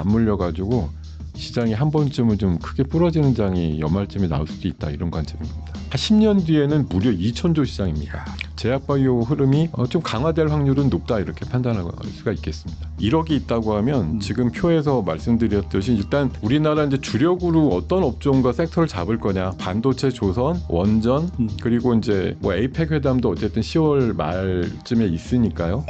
맞물려가지고 시장이 한 번쯤은 좀 크게 부러지는 장이 연말쯤에 나올 수도 있다, 이런 관점입니다. 한 10년 뒤에는 무려 2,000조 시장입니다. 제약바이오 흐름이 좀 강화될 확률은 높다, 이렇게 판단할 수가 있겠습니다. 1억이 있다고 하면 지금 표에서 말씀드렸듯이 일단 우리나라 이제 주력으로 어떤 업종과 섹터를 잡을 거냐, 반도체, 조선, 원전, 그리고 이제 뭐 에이펙 회담도 어쨌든 10월 말쯤에 있으니까요.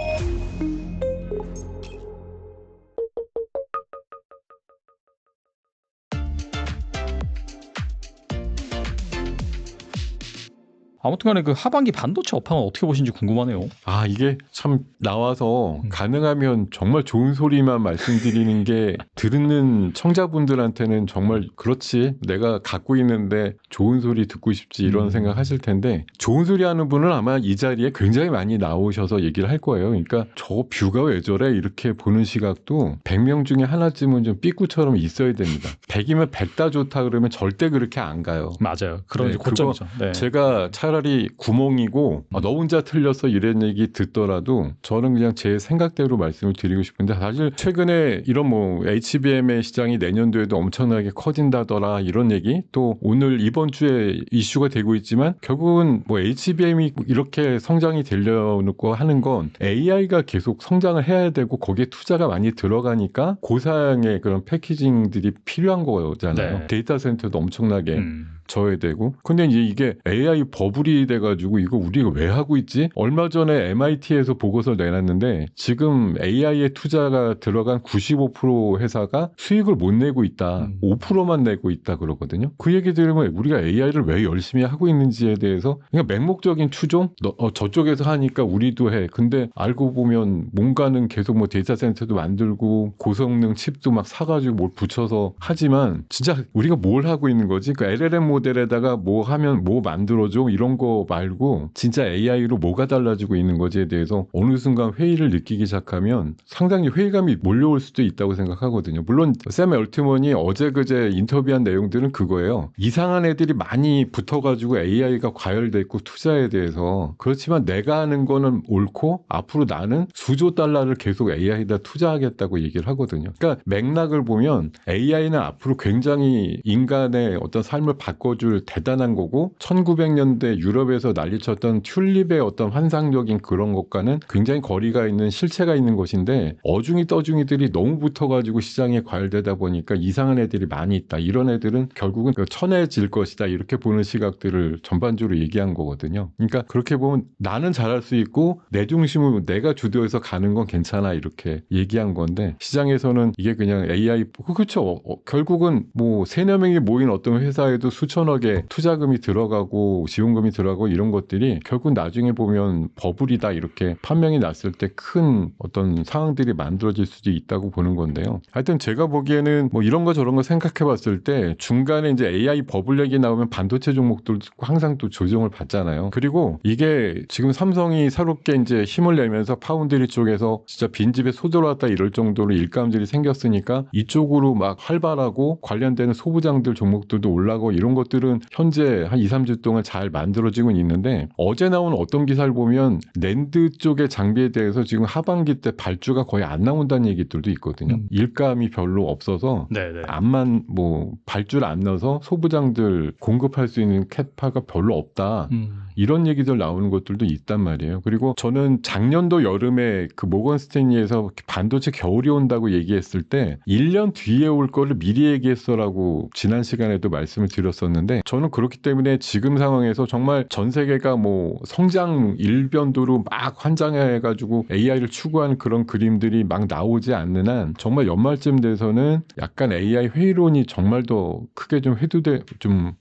아무튼간에 그 하반기 반도체 업황은 어떻게 보시는지 궁금하네요. 이게 참 나와서 가능하면 정말 좋은 소리만 말씀드리는 게 듣는 청자분들한테는 정말 그렇지, 내가 갖고 있는데 좋은 소리 듣고 싶지, 이런 생각 하실 텐데, 좋은 소리 하는 분은 아마 이 자리에 굉장히 많이 나오셔서 얘기를 할 거예요. 그러니까 저 뷰가 왜 저래, 이렇게 보는 시각도 100명 중에 하나쯤은 좀 삐꾸처럼 있어야 됩니다. 100이면 100다 좋다 그러면 절대 그렇게 안 가요. 맞아요. 그런 네, 고점이죠. 네. 제가 차라리 구멍이고 너 혼자 틀렸어 이런 얘기 듣더라도 저는 그냥 제 생각대로 말씀을 드리고 싶은데, 사실 최근에 이런 뭐 HBM의 시장이 내년도에도 엄청나게 커진다더라, 이런 얘기, 또 오늘 이번 주에 이슈가 되고 있지만 결국은 뭐 HBM이 이렇게 성장이 되려고 하는 건 AI가 계속 성장을 해야 되고 거기에 투자가 많이 들어가니까 고사양의 그런 패키징들이 필요한 거잖아요. 네. 데이터 센터도 엄청나게 져야 되고. 근데 이제 이게 AI 버블이 돼가지고 이거 우리가 왜 하고 있지? 얼마 전에 MIT에서 보고서를 내놨는데 지금 AI에 투자가 들어간 95% 회사가 수익을 못 내고 있다. 5%만 내고 있다 그러거든요. 그 얘기 들으면 우리가 AI를 왜 열심히 하고 있는지에 대해서 그냥 맹목적인 추종? 저쪽에서 하니까 우리도 해. 근데 알고 보면 뭔가는 계속 뭐 데이터 센터도 만들고 고성능 칩도 막 사가지고 뭘 붙여서 하지만 진짜 우리가 뭘 하고 있는 거지? 그 LLM 모델에다가 뭐 하면 뭐 만들어줘, 이런 거 말고 진짜 AI로 뭐가 달라지고 있는 거지에 대해서 어느 순간 회의를 느끼기 시작하면 상당히 회의감이 몰려올 수도 있다고 생각하거든요. 물론 샘 얼트먼이 어제 그제 인터뷰한 내용들은 그거예요. 이상한 애들이 많이 붙어가지고 AI가 과열됐고 투자에 대해서, 그렇지만 내가 하는 거는 옳고 앞으로 나는 수조 달러를 계속 AI에다 투자하겠다고 얘기를 하거든요. 그러니까 맥락을 보면 AI는 앞으로 굉장히 인간의 어떤 삶을 바꿔줄 대단한 거고, 1900년대 유럽에서 난리쳤던 튤립의 어떤 환상적인 그런 것과는 굉장히 거리가 있는 실체가 있는 것인데, 어중이 떠중이들이 너무 붙어가지고 시장에 과열되다 보니까 이상한 애들이 많이 있다. 이런 애들은 결국은 천해질 것이다. 이렇게 보는 시각들을 전반적으로 얘기한 거거든요. 그러니까 그렇게 보면 나는 잘할 수 있고 내 중심으로 내가 주도해서 가는 건 괜찮아, 이렇게 얘기한 건데, 시장에서는 이게 그냥 AI, 그렇죠. 결국은 뭐 3-4명이 모인 어떤 회사에도 수천억의 투자금이 들어가고 지원금이 들어가고 이런 것들이 결국 나중에 보면 버블이다, 이렇게 판명이 났을 때 큰 어떤 상황들이 만들어질 수도 있다고 보는 건데요. 하여튼 제가 보기에는 뭐 이런 거 저런 거 생각해 봤을 때 중간에 이제 AI 버블 얘기 나오면 반도체 종목들도 항상 또 조정을 받잖아요. 그리고 이게 지금 삼성이 새롭게 이제 힘을 내면서 파운드리 쪽에서 진짜 빈집에 소 들어왔다 이럴 정도로 일감들이 생겼으니까 이쪽으로 막 활발하고 관련되는 소부장들 종목들도 올라가고 이런 것들은 현재 한 2-3주 동안 잘 만들어지고 있는데, 어제 나온 어떤 기사를 보면 낸드 쪽의 장비에 대해서 지금 하반기 때 발주가 거의 안 나온다는 얘기들도 있거든요. 일감이 별로 없어서 네네. 암만 뭐 발주를 안 넣어서 소부장들 공급할 수 있는 캐파가 별로 없다. 이런 얘기들 나오는 것들도 있단 말이에요. 그리고 저는 작년도 여름에 그 모건 스탠리에서 반도체 겨울이 온다고 얘기했을 때 1년 뒤에 올 거를 미리 얘기했어라고 지난 시간에도 말씀을 드렸었는데, 저는 그렇기 때문에 지금 상황에서 정말 전 세계가 뭐 성장 일변도로 막 환장해가지고 AI를 추구하는 그런 그림들이 막 나오지 않는 한 정말 연말쯤 돼서는 약간 AI 회의론이 정말 더 크게 좀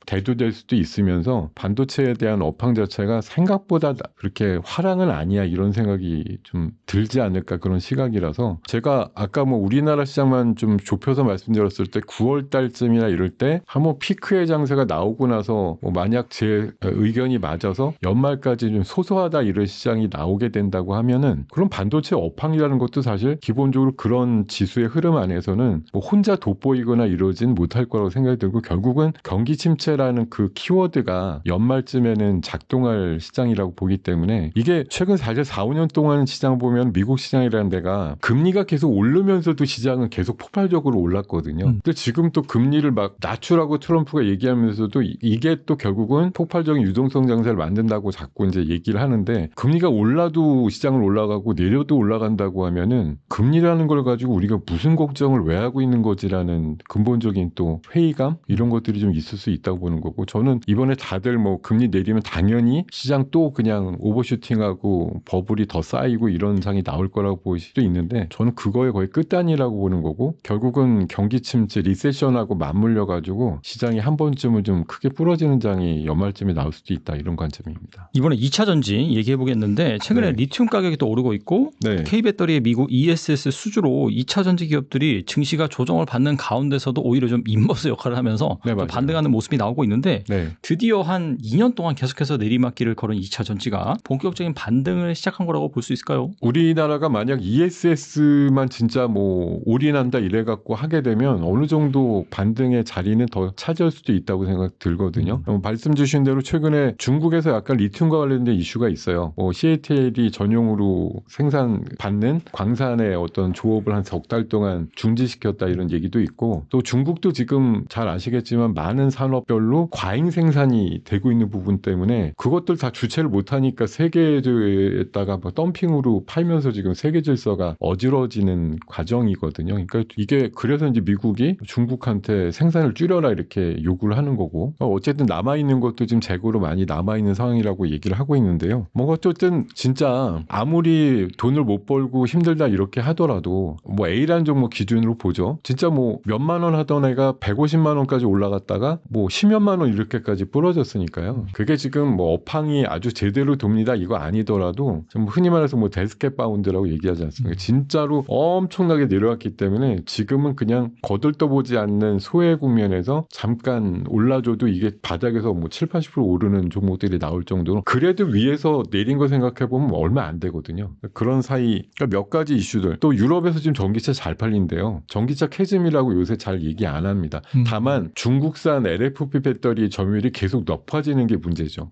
대두될 수도 있으면서 반도체에 대한 업황 자체가 생각보다 그렇게 화랑은 아니야, 이런 생각이 좀 들지 않을까, 그런 시각이라서 제가 아까 뭐 우리나라 시장만 좀 좁혀서 말씀드렸을 때 9월 달쯤이나 이럴 때 한번 피크의 장세가 나오고 나서 뭐 만약 제 의견이 맞아서 연말까지 좀 소소하다 이런 시장이 나오게 된다고 하면은, 그럼 반도체 업황이라는 것도 사실 기본적으로 그런 지수의 흐름 안에서는 뭐 혼자 돋보이거나 이러진 못할 거라고 생각이 들고, 결국은 경기 침체라는 그 키워드가 연말쯤에는 작동할 시장이라고 보기 때문에 이게 최근 사실 4, 5년 동안 시장 보면 미국 시장이라는 데가 금리가 계속 오르면서도 시장은 계속 폭발적으로 올랐거든요. 근데 지금 또 금리를 막 낮추라고 트럼프가 얘기하면서도 이게 또 결국은 폭발적인 유동성 장세를 만든다고 자꾸 이제 얘기를 하는데 금리가 올라도 시장을 올라가고 내려도 올라간다고 하면은 금리라는 걸 가지고 우리가 무슨 걱정을 왜 하고 있는 거지라는 근본적인 또 회의감 이런 것들이 좀 있을 수 있다고 보는 거고 저는 이번에 다들 뭐 금리 내리면 당연히 시장 또 그냥 오버슈팅하고 버블이 더 쌓이고 이런 상이 나올 거라고 볼 수도 있는데 저는 그거의 거의 끝단이라고 보는 거고 결국은 경기 침체 리세션하고 맞물려 가지고 시장이 한 번쯤은 좀 크게 부러지는 장이 연말쯤에 나올 수도 있다 이런 관점입니다. 이번에 2차 전지 얘기해 보겠는데 최근에 네. 리튬 가격이 또 오르고 있고 네. K배터리의 미국 ESS 수주로 2차 전지 기업들이 증시가 조정을 받는 가운데서도 오히려 좀 인버스 역할을 하면서 네, 좀 맞아요. 반등하는 모습이 나오고 있는데 네. 드디어 한 2년 동안 계속해서 내리막길을 걸은 2차 전지가 본격적인 반등을 시작한 거라고 볼 수 있을까요? 우리나라가 만약 ESS만 진짜 뭐 올인한다 이래 갖고 하게 되면 어느 정도 반등의 자리는 더 차지할 수도 있다고 생각 들거든요. 말씀 주신 대로 최근에 중국에서 약간 리튬과 관련된 이슈가 있어요. CATL이 전용으로 생산받는 광산의 어떤 조업을 한 석 달 동안 중지시켰다 이런 얘기도 있고 또 중국도 지금 잘 아시겠지만 많은 산업별로 과잉 생산이 되고 있는 부분 때문에 그것들 다 주체를 못하니까 세계에다가 뭐 덤핑으로 팔면서 지금 세계 질서가 어지러지는 과정이거든요. 그러니까 이게 그래서 이제 미국이 중국한테 생산을 줄여라 이렇게 요구를 하는 거고 어쨌든 남아있는 것도 지금 재고로 많이 남아있는 상황이라고 얘기를 하고 있는데요. 뭐 어쨌든 진짜 아무리 돈을 못 벌고 힘들다 이렇게 하더라도 뭐 A라는 종목 기준으로 보죠. 진짜 뭐 몇만 원 하던 애가 150만 원까지 올라갔다가 뭐 10몇만 원 이렇게까지 부러졌으니까요. 그게 지금 뭐 업황이 아주 제대로 돕니다 이거 아니더라도 좀 흔히 말해서 뭐 데스켓 바운드라고 얘기하지 않습니까? 진짜로 엄청나게 내려왔기 때문에 지금은 그냥 거들떠보지 않는 소외 국면에서 잠깐 올라줘도 이게 바닥에서 뭐 7, 80% 오르는 종목들이 나올 정도로 그래도 위에서 내린 거 생각해보면 얼마 안 되거든요. 그런 사이 그러니까 몇 가지 이슈들 또 유럽에서 지금 전기차 잘 팔린대요. 전기차 캐즘이라고 요새 잘 얘기 안 합니다. 다만 중국산 LFP 배터리 점유율이 계속 높아지는 게 문제죠.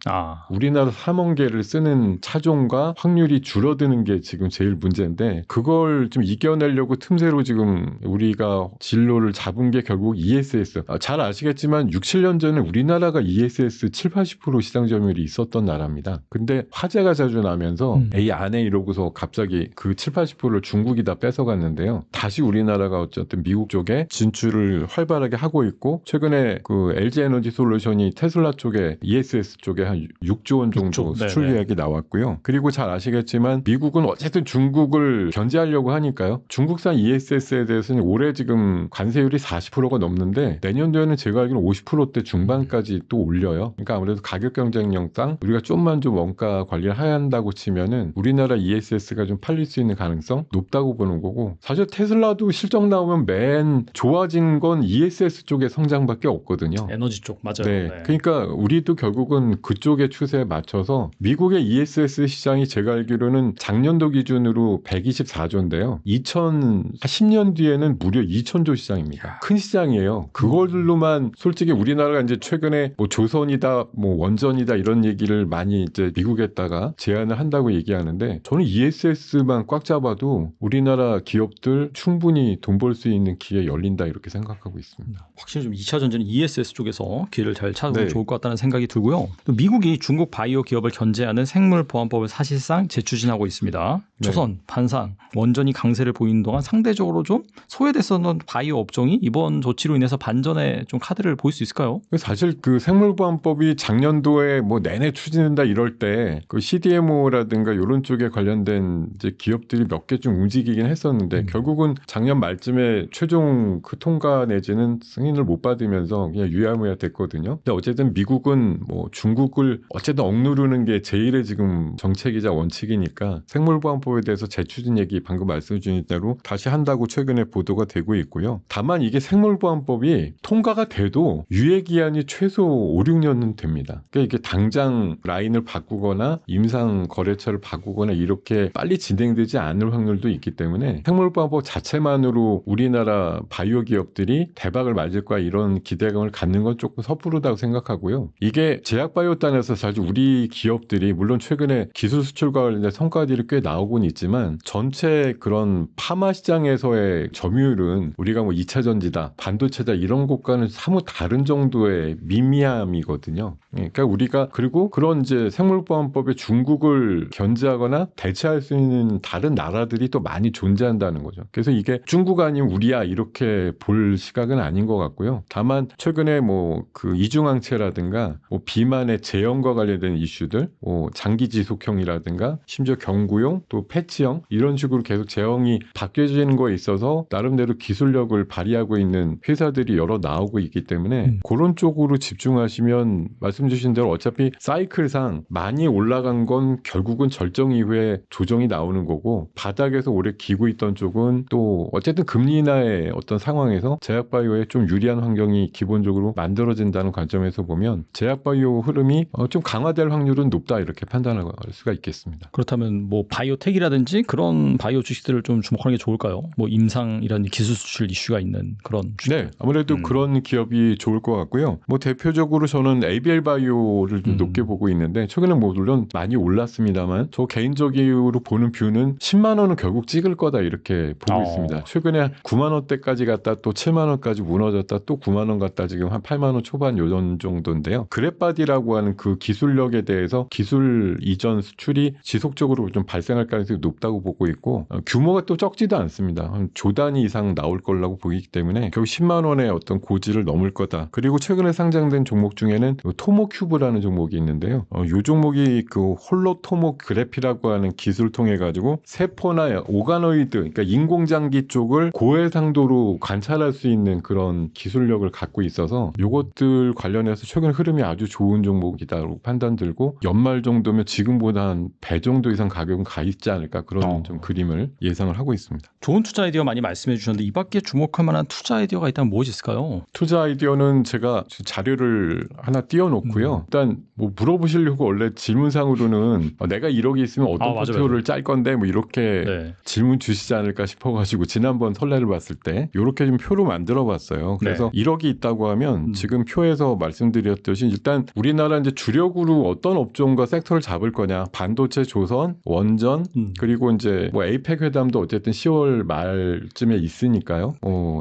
우리나라 3억 개를 쓰는 차종과 확률이 줄어드는 게 지금 제일 문제인데 그걸 좀 이겨내려고 틈새로 지금 우리가 진로를 잡은 게 결국 ESS. 잘 아시겠지만 6, 7년 전에 우리나라가 ESS 7, 80% 시장 점유율이 있었던 나라입니다. 근데 화재가 자주 나면서 에이 안해 이러고서 갑자기 그 7, 80%를 중국이 다 뺏어갔는데요. 다시 우리나라가 어쨌든 미국 쪽에 진출을 활발하게 하고 있고 최근에 그 LG 에너지 솔루션이 테슬라 쪽에 ESS 쪽에 한 6조 원 정도 수출 계약이 나왔고요. 그리고 잘 아시겠지만 미국은 어쨌든 중국을 견제하려고 하니까요. 중국산 ESS에 대해서는 올해 지금 관세율이 40%가 넘는데 내년도에는 제가 알기로는 50%대 중반까지 또 올려요. 그러니까 아무래도 가격 경쟁력상 우리가 좀만 좀 원가 관리를 해야 한다고 치면은 우리나라 ESS가 좀 팔릴 수 있는 가능성 높다고 보는 거고 사실 테슬라도 실적 나오면 맨 좋아진 건 ESS 쪽의 성장밖에 없거든요. 에너지 쪽 맞아요. 네. 그러니까 우리도 결국은 그쪽의 추세에 맞춰서 미국의 ESS 시장이 제가 알기로는 작년도 기준으로 124조인데요. 2010년 뒤에는 무려 2,000조 시장입니다. 큰 시장이에요. 그걸로만 솔직히 우리나라가 이제 최근에 뭐 조선이다, 뭐 원전이다 이런 얘기를 많이 이제 미국에다가 제안을 한다고 얘기하는데 저는 ESS만 꽉 잡아도 우리나라 기업들 충분히 돈 벌 수 있는 기회 열린다 이렇게 생각하고 있습니다. 확실히 좀 2차 전지는 ESS 쪽에서 기회를 잘 찾으면 네. 좋을 것 같다는 생각이 들고요. 또 미국이 중국 바이오 기업을 견제하는 생물보안법을 사실상 재추진하고 있습니다. 네. 조선, 반산, 원전이 강세를 보이는 동안 상대적으로 좀 소외됐었던 바이오 업종이 이번 조치로 인해서 반전의 좀 카드를 보일 수 있을까요? 사실 그 생물보안법이 작년도에 뭐 내내 추진된다 이럴 때 그 CDMO라든가 이런 쪽에 관련된 이제 기업들이 몇 개 좀 움직이긴 했었는데 결국은 작년 말쯤에 최종 그 통과 내지는 승인을 못 받으면서 그냥 유야무야 됐거든요. 근데 어쨌든 미국은 뭐 중국을 어쨌든 억누르는 게 제일의 지금 정책이자 원칙이니까 생물보안법에 대해서 재추진 얘기 방금 말씀 주신 대로 다시 한다고 최근에 보도가 되고 있고요. 다만 이게 생물보안법이 통과가 돼도 유예기한이 최소 5, 6년은 됩니다. 그러니까 이게 당장 라인을 바꾸거나 임상 거래처를 바꾸거나 이렇게 빨리 진행되지 않을 확률도 있기 때문에 생물보안법 자체만으로 우리나라 바이오 기업들이 대박을 맞을 거야 이런 기대감을 갖는 건 조금 섣부르다고 생각하고요. 이게 제약바이오단에서 따라서 사실 우리 기업들이 물론 최근에 기술 수출과 관련된 성과들이 꽤 나오곤 있지만 전체 그런 파마 시장에서의 점유율은 우리가 뭐 2차 전지다, 반도체다 이런 것과는 사뭇 다른 정도의 미미함이거든요. 그러니까 우리가 그리고 그런 이제 생물보안법에 중국을 견제하거나 대체할 수 있는 다른 나라들이 또 많이 존재한다는 거죠. 그래서 이게 중국 아니면 우리야 이렇게 볼 시각은 아닌 것 같고요. 다만 최근에 뭐 그 이중항체라든가 뭐 비만의 제형과 관련된 이슈들, 뭐 장기 지속형이라든가 심지어 경구용 또 패치형 이런 식으로 계속 제형이 바뀌어지는 거에 있어서 나름대로 기술력을 발휘하고 있는 회사들이 여러 나오고 있기 때문에 그런 쪽으로 집중하시면 말씀 주신 대로 어차피 사이클상 많이 올라간 건 결국은 절정 이후에 조정이 나오는 거고 바닥에서 오래 기고 있던 쪽은 또 어쨌든 금리 인하의 어떤 상황에서 제약바이오에 좀 유리한 환경이 기본적으로 만들어진다는 관점에서 보면 제약바이오 흐름이 좀 강화될 확률은 높다 이렇게 판단할 수가 있겠습니다. 그렇다면 뭐 바이오텍이라든지 그런 바이오 주식들을 좀 주목하는 게 좋을까요? 뭐 임상 이런 기술 수출 이슈가 있는 그런 주식. 네, 아무래도 그런 기업이 좋을 것 같고요. 뭐 대표적으로 저는 ABL 바이오를 좀 높게 보고 있는데 최근에 뭐 물론 많이 올랐습니다만 저 개인적으로 보는 뷰는 10만 원은 결국 찍을 거다 이렇게 보고 있습니다. 최근에 9만 원대까지 갔다 또 7만 원까지 무너졌다 또 9만 원 갔다 지금 한 8만 원 초반 요런 정도인데요. 그랩바디라고 하는 그 기술력에 대해서 기술 이전 수출이 지속적으로 좀 발생할 가능성이 높다고 보고 있고 규모가 또 적지도 않습니다. 한 조 단위 이상 나올 거라고 보이기 때문에 결국 10만 원의 어떤 고지를 넘을 거다. 그리고 최근에 상장된 종목 중에는 토모큐브라는 종목이 있는데요. 이 종목이 그 홀로토모 그래피라고 하는 기술을 통해 가지고 세포나 오가노이드, 그러니까 인공장기 쪽을 고해상도로 관찰할 수 있는 그런 기술력을 갖고 있어서 이것들 관련해서 최근 흐름이 아주 좋은 종목이다라고 판단 들고 연말 정도면 지금보다 한 배 정도 이상 가격은 가 있지 않을까 그런 좀 그림을 예상을 하고 있습니다. 좋은 투자 아이디어 많이 말씀해 주셨는데 이 밖에 주목할 만한 투자 아이디어가 있다면 무엇이 있을까요? 투자 아이디어는 제가 자료를 하나 띄워놓고요. 일단 뭐 물어보시려고 원래 질문상으로는 내가 1억이 있으면 어떤 포트폴리오를 짤 건데 뭐 이렇게 질문 주시지 않을까 싶어가지고 지난번 설레를 봤을 때 이렇게 좀 표로 만들어봤어요. 그래서 1억이 있다고 하면 지금 표에서 말씀드렸듯이 일단 우리나라 이제 주력으로 어떤 업종과 섹터를 잡을 거냐 반도체, 조선, 원전 그리고 이제 뭐 에이펙 회담도 어쨌든 10월 말쯤에 있으니까요.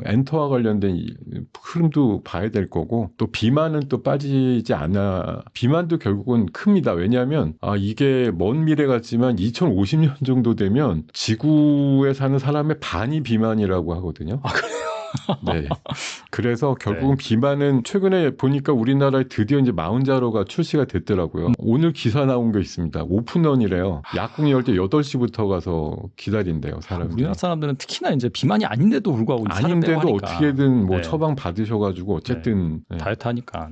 엔터와 관련된 흐름도 봐야 될 거고 또 비만은 또 빠지지 않아. 비만도 결국은 큽니다. 왜냐하면 이게 먼 미래 같지만 2050년 정도 되면 지구에 사는 사람의 반이 비만이라고 하거든요. 아, 그래요? 네. 그래서 결국은 비만은 최근에 보니까 우리나라에 드디어 이제 마운자로가 출시가 됐더라고요. 오늘 기사 나온 게 있습니다. 오픈런이래요. 약국 열 때 8시부터 가서 기다린대요, 사람들이. 우리나라 사람들은 특히나 이제 비만이 아닌데도 불구하고 아닌데도 어떻게든 뭐 처방 받으셔가지고 어쨌든 다이어트 하니까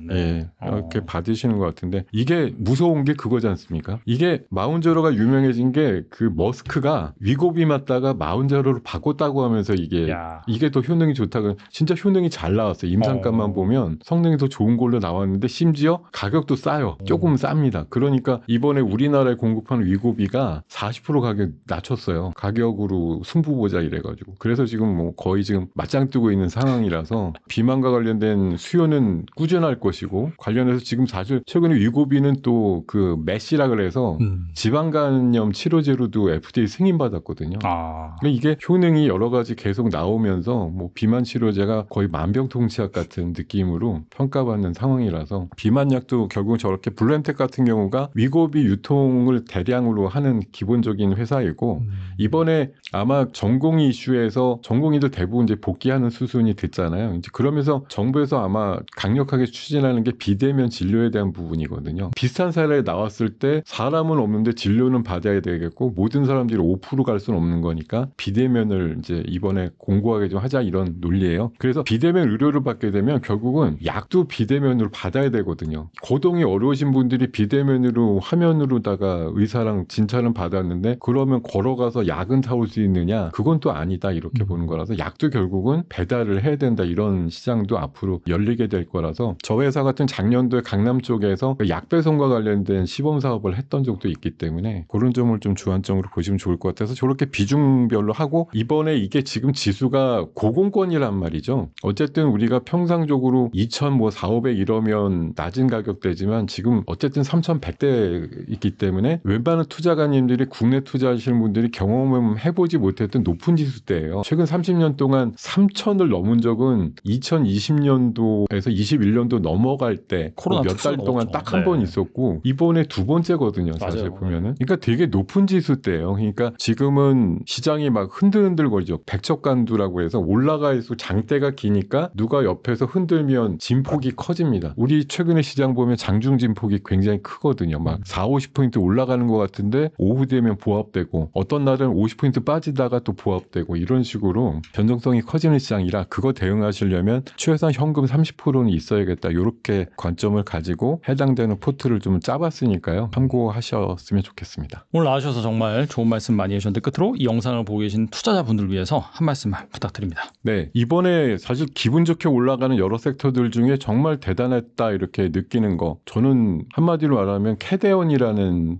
이렇게 받으시는 것 같은데 이게 무서운 게 그거지 않습니까? 이게 마운자로가 유명해진 게 그 머스크가 위고비 맞다가 마운자로로 바꿨다고 하면서 이게 더 효능이 좋다고 진짜 효능이 잘 나왔어요. 임상값만 보면 성능이 더 좋은 걸로 나왔는데 심지어 가격도 싸요. 조금 쌉니다. 그러니까 이번에 우리나라에 공급하는 위고비가 40% 가격 낮췄어요. 가격으로 승부 보자 이래가지고. 그래서 지금 뭐 거의 지금 맞짱 뜨고 있는 상황이라서 비만과 관련된 수요는 꾸준할 것이고 관련해서 지금 사실 최근에 위고비는 또 그 메시라 그래서 지방간염 치료제로도 FDA 승인받았거든요. 그러니까 이게 효능이 여러 가지 계속 나오면서 뭐 비만 치료제가 거의 만병통치약 같은 느낌으로 평가받는 상황이라서 비만약도 결국 저렇게 블루엠텍 같은 경우가 위고비 유통을 대량으로 하는 기본적인 회사이고 이번에 아마 전공의 이슈에서 전공의들 대부분 이제 복귀하는 수순이 됐잖아요. 이제 그러면서 정부에서 아마 강력하게 추진하는 게 비대면 진료에 대한 부분이거든요. 비슷한 사례에 나왔을 때 사람은 없는데 진료는 받아야 되겠고 모든 사람들이 5% 갈 수는 없는 거니까 비대면을 이제 이번에 공고하게 좀 하자 이런 논리예요. 그래서 비대면 의료를 받게 되면 결국은 약도 비대면으로 받아야 되거든요. 거동이 어려우신 분들이 비대면으로 화면으로다가 의사랑 진찰은 받았는데 그러면 걸어가서 약은 사올 수 있느냐? 그건 또 아니다 이렇게 보는 거라서 약도 결국은 배달을 해야 된다 이런 시장도 앞으로 열리게 될 거라서 저 회사 같은 작년도에 강남 쪽에서 약 배송과 관련된 시범 사업을 했던 적도 있기 때문에 그런 점을 좀 주안점으로 보시면 좋을 것 같아서 저렇게 비중별로 하고 이번에 이게 지금 지수가 고공권이 시장이란 말이죠. 어쨌든 우리가 평상적으로 2,400 이러면 낮은 가격대지만 지금 어쨌든 3,100대 있기 때문에 웬만한 투자가님들이 국내 투자하시는 분들이 경험해보지 못했던 높은 지수대예요. 최근 30년 동안 3,000을 넘은 적은 2020년도에서 21년도 넘어갈 때 코로나 몇 달 동안 넘었죠. 딱 한 번 있었고 이번에 두 번째거든요. 사실 맞아요. 보면은. 그러니까 되게 높은 지수대예요. 그러니까 지금은 시장이 막 흔들흔들거리죠. 백척간두라고 해서 올라가서 장대가 기니까 누가 옆에서 흔들면 진폭이 커집니다. 우리 최근에 시장 보면 장중 진폭이 굉장히 크거든요. 막 4, 50포인트 올라가는 것 같은데 오후 되면 보합되고 어떤 날은 50포인트 빠지다가 또 보합되고 이런 식으로 변동성이 커지는 시장이라 그거 대응하시려면 최소한 현금 30%는 있어야겠다. 이렇게 관점을 가지고 해당되는 포트를 좀 짜봤으니까요. 참고하셨으면 좋겠습니다. 오늘 나와주셔서 정말 좋은 말씀 많이 해주셨는데 끝으로 이 영상을 보고 계신 투자자분들 위해서 한 말씀만 부탁드립니다. 네, 이번에 사실 기분 좋게 올라가는 여러 섹터들 중에 정말 대단했다 이렇게 느끼는 거 저는 한마디로 말하면 캐대언이라는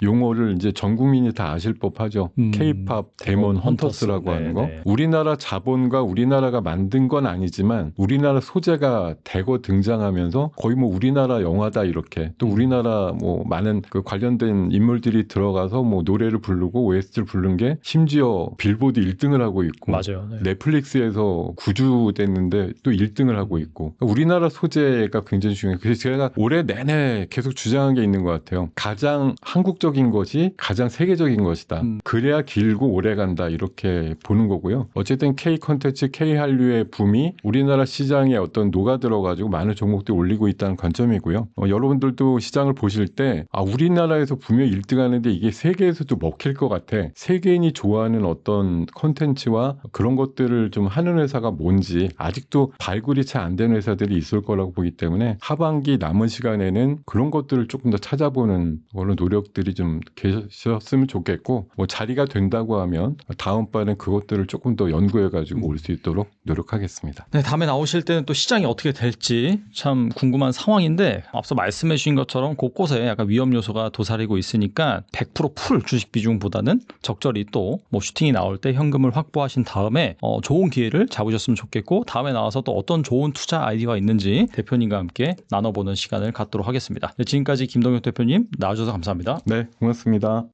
용어를 이제 전 국민이 다 아실 법하죠. K-팝 데몬 헌터스라고 하는 거. 우리나라 자본과 우리나라가 만든 건 아니지만 우리나라 소재가 대거 등장하면서 거의 뭐 우리나라 영화다 이렇게 또 우리나라 뭐 많은 그 관련된 인물들이 들어가서 뭐 노래를 부르고 OST를 부른 게 심지어 빌보드 1등을 하고 있고 맞아요. 네. 넷플릭스에서 구주됐는데 또 1등을 하고 있고 우리나라 소재가 굉장히 중요해요. 그래서 제가 올해 내내 계속 주장한 게 있는 것 같아요. 가장 한국적인 것이 가장 세계적인 것이다. 그래야 길고 오래 간다 이렇게 보는 거고요. 어쨌든 K 콘텐츠, K 한류의 붐이 우리나라 시장에 어떤 녹아들어가지고 많은 종목들 올리고 있다는 관점이고요. 여러분들도 시장을 보실 때 우리나라에서 분명히 1등 하는데 이게 세계에서도 먹힐 것 같아. 세계인이 좋아하는 어떤 콘텐츠와 그런 것들을 좀 하는 회사가 뭔지 아직도 발굴이 잘 안 된 회사들이 있을 거라고 보기 때문에 하반기 남은 시간에는 그런 것들을 조금 더 찾아보는 그런 노력들이 좀 계셨으면 좋겠고 뭐 자리가 된다고 하면 다음번엔 그것들을 조금 더 연구해가지고 올 수 있도록 노력하겠습니다. 네, 다음에 나오실 때는 또 시장이 어떻게 될지 참 궁금한 상황인데 앞서 말씀해 주신 것처럼 곳곳에 약간 위험 요소가 도사리고 있으니까 100%풀 주식 비중보다는 적절히 또 뭐 슈팅이 나올 때 현금을 확보하신 다음에 좋은 기회를 잡으셨으면 좋겠고 다음에 나와서 또 어떤 좋은 투자 아이디어가 있는지 대표님과 함께 나눠보는 시간을 갖도록 하겠습니다. 네, 지금까지 김동혁 대표님 나와주셔서 감사합니다. 네, 고맙습니다.